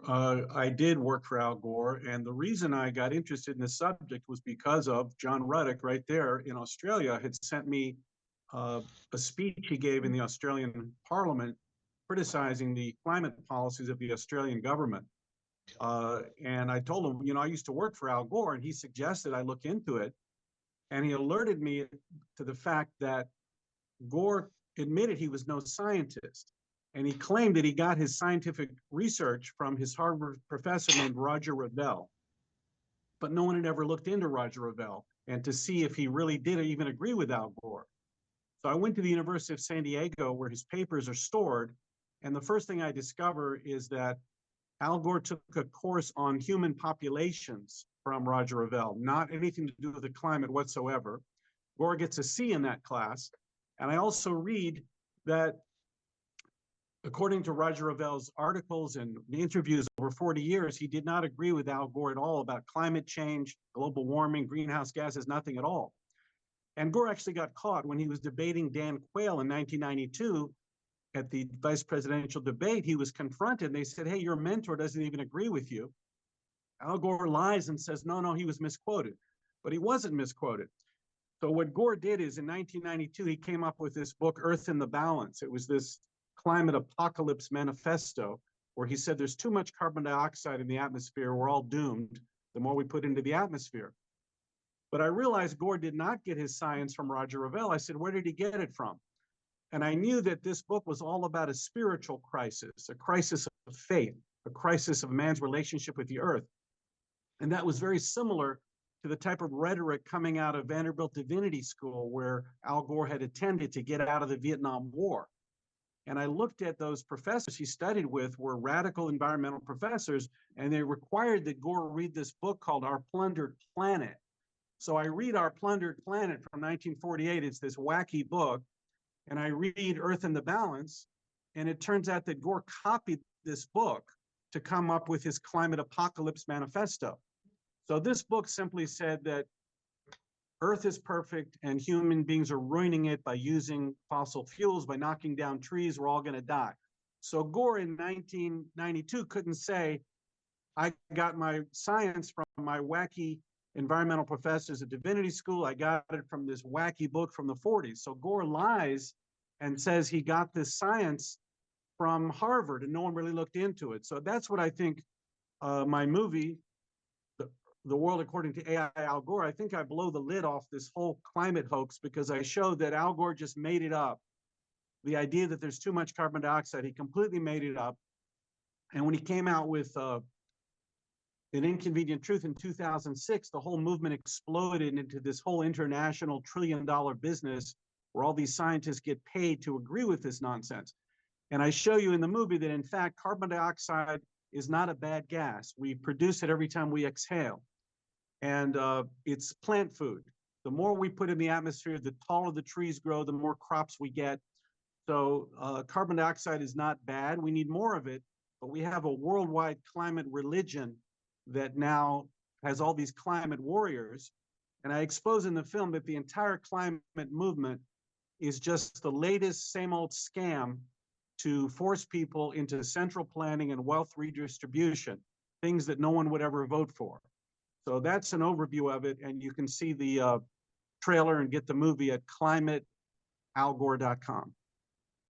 I did work for Al Gore, and the reason I got interested in this subject was because of John Ruddock, right there in Australia, had sent me uh, a speech he gave in the Australian Parliament criticizing the climate policies of the Australian government. And I told him, I used to work for Al Gore, and he suggested I look into it. And he alerted me to the fact that Gore admitted he was no scientist. And he claimed that he got his scientific research from his Harvard professor named Roger Revelle. But no one had ever looked into Roger Revelle and to see if he really did even agree with Al Gore. So I went to the University of San Diego where his papers are stored. And the first thing I discover is that Al Gore took a course on human populations from Roger Revelle, not anything to do with the climate whatsoever. Gore gets a C in that class. And I also read that according to Roger Revelle's articles and interviews over 40 years, he did not agree with Al Gore at all about climate change, global warming, greenhouse gases, nothing at all. And Gore actually got caught when he was debating Dan Quayle in 1992 at the vice presidential debate. He was confronted and they said, hey, your mentor doesn't even agree with you. Al Gore lies and says, no, he was misquoted. But he wasn't misquoted. So what Gore did is in 1992, he came up with this book, Earth in the Balance. It was this climate apocalypse manifesto where he said there's too much carbon dioxide in the atmosphere. We're all doomed the more we put into the atmosphere. But I realized Gore did not get his science from Roger Revelle. I said, where did he get it from? And I knew that this book was all about a spiritual crisis, a crisis of faith, a crisis of man's relationship with the earth. And that was very similar to the type of rhetoric coming out of Vanderbilt Divinity School where Al Gore had attended to get out of the Vietnam War. And I looked at those professors he studied with were radical environmental professors, and they required that Gore read this book called Our Plundered Planet. So I read Our Plundered Planet from 1948. It's this wacky book. And I read Earth in the Balance. And it turns out that Gore copied this book to come up with his climate apocalypse manifesto. So this book simply said that Earth is perfect and human beings are ruining it by using fossil fuels, by knocking down trees, we're all going to die. So Gore in 1992 couldn't say, I got my science from my wacky environmental professors at Divinity School. I got it from this wacky book from the 40s. So Gore lies and says he got this science from Harvard and no one really looked into it. So that's what I think my movie, The World According to AI Al Gore, I think I blow the lid off this whole climate hoax because I showed that Al Gore just made it up. The idea that there's too much carbon dioxide, he completely made it up. And when he came out with An Inconvenient Truth in 2006, the whole movement exploded into this whole international trillion-dollar business where all these scientists get paid to agree with this nonsense. And I show you in the movie that, in fact, carbon dioxide is not a bad gas. We produce it every time we exhale. And it's plant food. The more we put in the atmosphere, the taller the trees grow, the more crops we get. So carbon dioxide is not bad. We need more of it, but we have a worldwide climate religion that now has all these climate warriors. And I expose in the film that the entire climate movement is just the latest same old scam to force people into central planning and wealth redistribution, things that no one would ever vote for. So that's an overview of it, and you can see the trailer and get the movie at climatealgore.com.